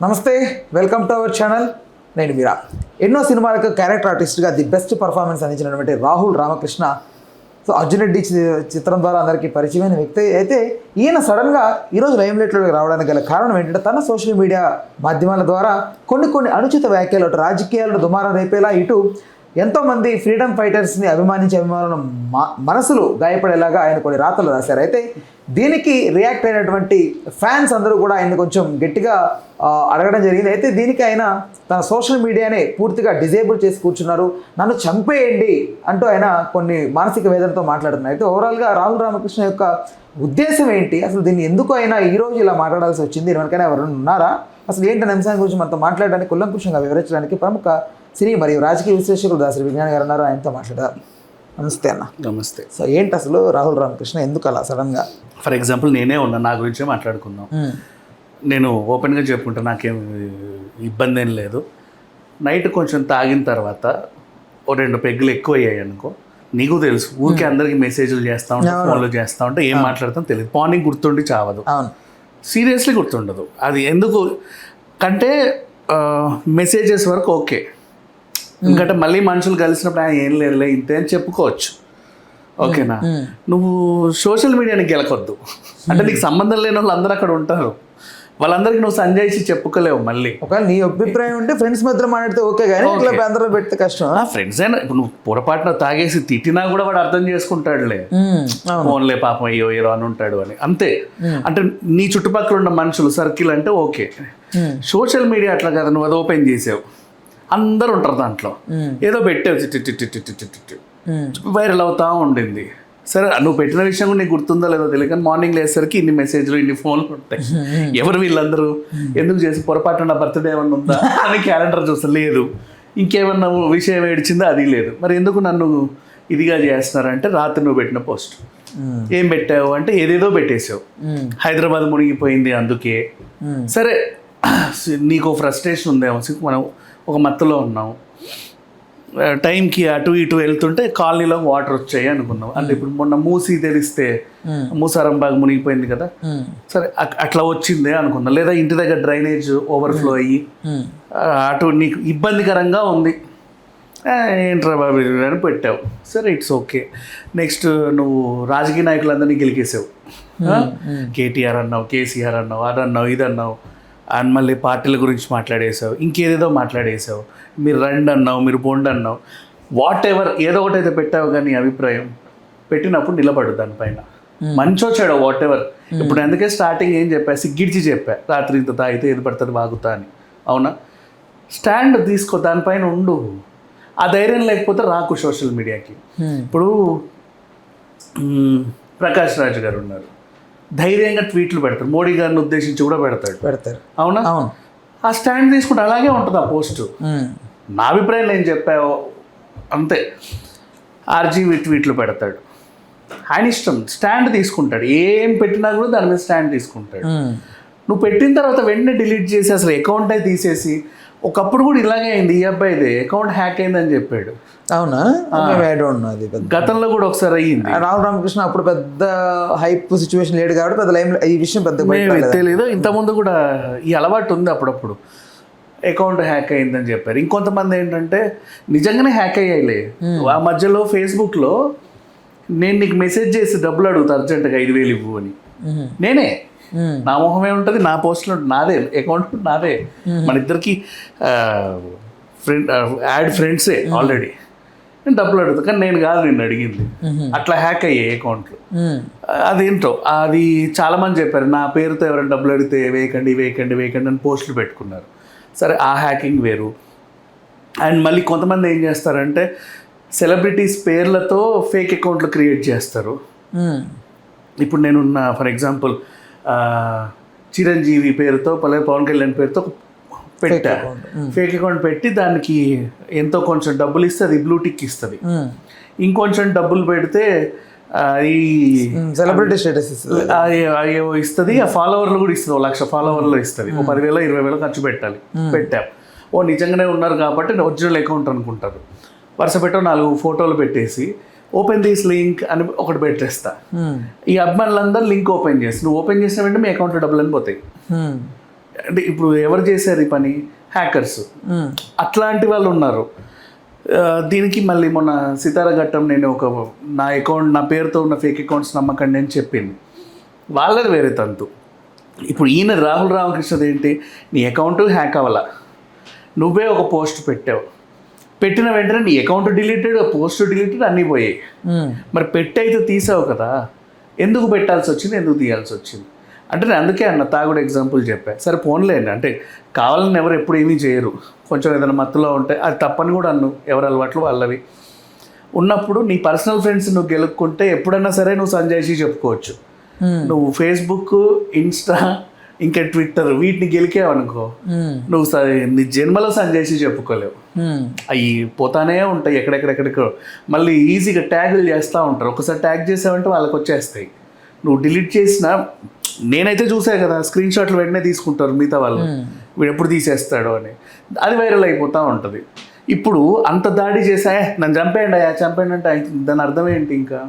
నమస్తే, welcome to our channel. నేను మీరా. ఎన్నో సినిమాలకు క్యారెక్టర్ ఆర్టిస్ట్గా ది బెస్ట్ పర్ఫార్మెన్స్ అందించినటువంటి రాహుల్ రామకృష్ణ అర్జున్ రెడ్డి చిత్రం ద్వారా అందరికీ పరిచయమైన వ్యక్తి అయితే ఈయన సడన్గా ఈరోజు లైమ్లైట్లోకి రావడానికి గల కారణం ఏంటంటే తన సోషల్ మీడియా మాధ్యమాల ద్వారా కొన్ని అనుచిత వ్యాఖ్యలు అటు రాజకీయాలను దుమారం రేపేలా ఇటు ఎంతోమంది ఫ్రీడమ్ ఫైటర్స్ని అభిమానించే అభిమానుల మనసులు గాయపడేలాగా ఆయన కొన్ని రాతలు రాశారు. అయితే దీనికి రియాక్ట్ అయినటువంటి ఫ్యాన్స్ అందరూ కూడా ఆయన కొంచెం గట్టిగా అడగడం జరిగింది. అయితే దీనికి ఆయన తన సోషల్ మీడియానే పూర్తిగా డిజేబుల్ చేసి కూర్చున్నారు. నన్ను చంపేయండి అంటూ ఆయన కొన్ని మానసిక వేదనతో మాట్లాడుతున్నారు. అయితే ఓవరాల్గా రాహుల్ రామకృష్ణ యొక్క ఉద్దేశం ఏంటి, అసలు దీన్ని ఎందుకు అయినా ఈరోజు ఇలా మాట్లాడాల్సి వచ్చింది, ఎవరికైనా ఎవరైనా ఉన్నారా, అసలు ఏంటనే అంశాన్ని గురించి మనతో మాట్లాడడానికి కులంకుషంగా వివరించడానికి ప్రముఖ సినీ మరియు రాజకీయ విశ్లేషకులు దాసరి విజ్ఞాన్ గారు ఉన్నారు. ఆయనతో మాట్లాడారు. నమస్తే అన్న. నమస్తే. సో ఏంటి అసలు రాహుల్ రామకృష్ణ ఎందుకు అలా సడన్గా? ఫర్ ఎగ్జాంపుల్ నేనే ఉన్నా, నా గురించే మాట్లాడుకుందాం. నేను ఓపెన్గా చెప్పుకుంటా, నాకేం ఇబ్బంది ఏం లేదు. నైట్ కొంచెం తాగిన తర్వాత ఓ 2 పెగ్గులు ఎక్కువ అయ్యాయి అనుకో, నీకు తెలుసు ఊరికే అందరికి మెసేజ్లు చేస్తూ ఉంటా, ఫోన్లు చేస్తూ ఉంటే ఏం మాట్లాడతాం తెలియదు. మార్నింగ్ గుర్తుండి చావదు, సీరియస్లీ గుర్తుండదు. అది ఎందుకు కంటే మెసేజెస్ వరకు ఓకే, ఎందుకంటే మళ్ళీ మనుషులు కలిసినప్పుడు ఆయన ఏం లేదులే ఇంతే అని చెప్పుకోవచ్చు, ఓకేనా. నువ్వు సోషల్ మీడియాని గెలకొద్దు, అంటే నీకు సంబంధం లేని వాళ్ళు అందరూ అక్కడ ఉంటారు, వాళ్ళందరికీ నువ్వు సంజాయిషి చెప్పుకోలేవు. మళ్ళీ ఒకవేళ నీ అభిప్రాయం ఉంటే ఫ్రెండ్స్ మధ్యలో మాట్లాడితే ఓకే, కానీ ఇట్లా అందరూ పెడితే కష్టం. ఫ్రెండ్స్ అయినా ఇప్పుడు నువ్వు పొరపాటున తాగేసి తిట్టినా కూడా వాడు అర్థం చేసుకుంటాడులే, ఫోన్లే పాపం అయ్యో ఏదో అని ఉంటాడు అని, అంతే. అంటే నీ చుట్టుపక్కల ఉన్న మనుషులు సర్కిల్ అంటే ఓకే. సోషల్ మీడియా అట్లా కదా, నువ్వు అది ఓపెన్ చేసావు, అందరు ఉంటారు దాంట్లో, ఏదో పెట్టావు, వైరల్ అవుతా ఉండింది. సరే నువ్వు పెట్టిన విషయం కూడా నీకు గుర్తుందో లేదో తెలియదు, కానీ మార్నింగ్ లేసరికి ఇన్ని మెసేజ్లు ఇన్ని ఫోన్లు ఉంటాయి. ఎవరు వీళ్ళందరూ, ఎందుకు చేసి పొరపాటు నా బర్త్డే ఏమన్నా ఉందా అని క్యాలెండర్ చూస్తా, లేదు. ఇంకేమన్నా విషయం ఏడిచిందో అది లేదు. మరి ఎందుకు నన్ను ఇదిగా చేస్తున్నారంటే, రాత్రి నువ్వు పెట్టిన పోస్ట్ ఏం పెట్టావు అంటే ఏదేదో పెట్టేసావు, హైదరాబాద్ మునిగిపోయింది అందుకే. సరే నీకు ఫ్రస్ట్రేషన్ ఉందేమో, మనం ఒక మత్తులో ఉన్నాం, టైంకి అటు ఇటు వెళ్తుంటే కాలనీలో వాటర్ వచ్చాయి అనుకున్నాం. అంటే ఇప్పుడు మొన్న మూసి తెరిస్తే మూసారంబాగ్ మునిగిపోయింది కదా, సరే అట్లా వచ్చిందే అనుకున్నాం. లేదా ఇంటి దగ్గర డ్రైనేజ్ ఓవర్ఫ్లో అయ్యి అటు నీకు ఇబ్బందికరంగా ఉంది, ఏంట్రా బాబు అని పెట్టావు, సరే ఇట్స్ ఓకే. నెక్స్ట్ నువ్వు రాజకీయ నాయకులందరినీ గెలికేసావు, కేటీఆర్ అన్నావు, కేసీఆర్ అన్నావు, అదన్నావు, ఇదన్నావు, అండ్ మళ్ళీ పార్టీల గురించి మాట్లాడేసావు, ఇంకేదేదో మాట్లాడేసావు, మీరు రండి అన్నావు, మీరు పోండి అన్నావు, వాట్ ఎవర్ ఏదో ఒకటి అయితే పెట్టావు. కానీ అభిప్రాయం పెట్టినప్పుడు నిలబడు దానిపైన, మంచో చెడో వాట్ ఎవర్. ఇప్పుడు అందుకే స్టార్టింగ్ ఏం చెప్పా, సిగ్గిడిచి చెప్పా, రాత్రి ఇంత తాగితే ఏది పడుతుంది వాగుతా అని. అవునా, స్టాండ్ తీసుకో, దానిపైన ఉండు. ఆ ధైర్యం లేకపోతే రాకు సోషల్ మీడియాకి. ఇప్పుడు ప్రకాష్ రాజ్ గారు ఉన్నారు, ధైర్యంగా ట్వీట్లు పెడతారు, మోడీ గారిని ఉద్దేశించి కూడా పెడతారు. అవునా, ఆ స్టాండ్ తీసుకుంటే అలాగే ఉంటుంది ఆ పోస్టు. నా అభిప్రాయం నేను చెప్పావు అంతే. ఆర్జీవి ట్వీట్లు పెడతాడు, ఆయన ఇష్టం, స్టాండ్ తీసుకుంటాడు, ఏం పెట్టినా కూడా దాని మీద స్టాండ్ తీసుకుంటాడు. నువ్వు పెట్టిన తర్వాత వెంటనే డిలీట్ చేసి అసలు అకౌంట్ అయితే తీసేసి, ఒకప్పుడు కూడా ఇలాగే అయింది, ఈ అబ్బాయిది అకౌంట్ హ్యాక్ అయిందని చెప్పాడు. అవునా, గతంలో కూడా ఒకసారి అయ్యింది. రాహుల్ రామకృష్ణ అప్పుడు పెద్ద హైప్ సిచ్యువేషన్ లేడు కాబట్టి పెద్ద లైమ్ ఈ విషయం పెద్ద తెలియదు. ఇంతకుముందు కూడా ఈ అలవాటు ఉంది, అప్పుడప్పుడు అకౌంట్ హ్యాక్ అయిందని చెప్పారు. ఇంకొంతమంది ఏంటంటే నిజంగానే హ్యాక్ అయ్యాయిలే. ఆ మధ్యలో ఫేస్బుక్లో నేను నీకు మెసేజ్ చేసి డబ్బులు అడుగుతా అర్జెంటుగా 5,000 ఇవ్వు అని, నేనే, నా మొహమే ఉంటుంది, నా పోస్ట్లో నాదే అకౌంట్ నాదే, మన ఇద్దరికి యాడ్ ఫ్రెండ్సే ఆల్రెడీ. నేను డబ్బులు అడుగుతా, కానీ నేను కాదు నిన్ను అడిగింది. అట్లా హ్యాక్ అయ్యాయి అకౌంట్లు. అదేంటో అది చాలామంది చెప్పారు, నా పేరుతో ఎవరైనా డబ్బులు అడిగితే వేయకండి వేయకండి వేయకండి అని పోస్టులు పెట్టుకున్నారు. సరే ఆ హ్యాకింగ్ వేరు. అండ్ మళ్ళీ కొంతమంది ఏం చేస్తారంటే సెలబ్రిటీస్ పేర్లతో ఫేక్ అకౌంట్లు క్రియేట్ చేస్తారు. ఇప్పుడు నేనున్న ఫర్ ఎగ్జాంపుల్ చిరంజీవి పేరుతో పవన్ కళ్యాణ్ పేరుతో పెట్టా, ఫేక్ అకౌంట్ పెట్టి దానికి ఎంతో కొంచెం డబ్బులు ఇస్తే అది బ్లూ టిక్ ఇస్తుంది, ఇంకొంచెం డబ్బులు పెడితే ఈ సెలబ్రిటీ స్టేటస్ ఇస్తుంది, ఆ ఫాలోవర్లు కూడా ఇస్తుంది, 1,00,000 ఫాలోవర్లు ఇస్తుంది, 10,000 20,000 ఖర్చు పెట్టాలి. పెట్టాం, ఓ నిజంగానే ఉన్నారు కాబట్టి ఒరిజినల్ అకౌంట్ అనుకుంటారు. వరుస పెట్టో 4 ఫోటోలు పెట్టేసి ఓపెన్ దిస్ లింక్ అని ఒకటి పెట్టేస్తా. ఈ అభిమానులందరూ లింక్ ఓపెన్ చేసి, నువ్వు ఓపెన్ చేసిన వెంటనే మీ అకౌంట్లో డబ్బులు అని పోతాయి. అంటే ఇప్పుడు ఎవరు చేశారు ఈ పని? హ్యాకర్స్. అట్లాంటి వాళ్ళు ఉన్నారు. దీనికి మళ్ళీ మొన్న సితార ఘట్టం నేను నా పేరుతో ఉన్న ఫేక్ అకౌంట్స్ నమ్మకండి అని చెప్పింది. వాళ్ళది వేరే తంతు. ఇప్పుడు ఈయన రాహుల్ రామకృష్ణది ఏంటి? నీ అకౌంట్ హ్యాక్ అవ్వాల, నువ్వే ఒక పోస్ట్ పెట్టావు, పెట్టిన వెంటనే నీ అకౌంట్ డిలీటెడ్, పోస్ట్ డిలీటెడ్, అన్నీ పోయాయి. మరి అయితే తీసావు కదా, ఎందుకు పెట్టాల్సి వచ్చింది, ఎందుకు తీయాల్సి వచ్చింది అంటే నేను అందుకే అన్న తాగుడు ఎగ్జాంపుల్ చెప్పా. సరే ఫోన్లేండి, అంటే కావాలని ఎవరు ఎప్పుడు ఏమీ చేయరు, కొంచెం ఏదైనా మత్తులో ఉంటే అది తప్పని కూడా అన్ను, ఎవరి అలవాట్లు వాళ్ళవి ఉన్నప్పుడు నీ పర్సనల్ ఫ్రెండ్స్ నువ్వు గెలుక్కుంటే ఎప్పుడైనా సరే నువ్వు సంజయ్షి చెప్పుకోవచ్చు. నువ్వు ఫేస్బుక్, ఇన్స్టా, ఇంకా ట్విట్టర్ వీటిని గెలికావనుకో నువ్వు నీ జన్మలో సంజయ్షి చెప్పుకోలేవు. అవి పోతానే ఉంటాయి ఎక్కడెక్కడెక్కడికో. మళ్ళీ ఈజీగా ట్యాగులు చేస్తూ ఉంటారు. ఒకసారి ట్యాగ్ చేసావంటే వాళ్ళకి వచ్చేస్తాయి. నువ్వు డిలీట్ చేసినా నేనైతే చూసా కదా, స్క్రీన్ షాట్లు వెంటనే తీసుకుంటారు మిగతా వాళ్ళు, వీడు ఎప్పుడు తీసేస్తాడు అని. అది వైరల్ అయిపోతూ ఉంటుంది. ఇప్పుడు అంత దాడి చేసా నన్ను చంపేయండి అంటే దాని అర్థం ఏంటి ఇంకా?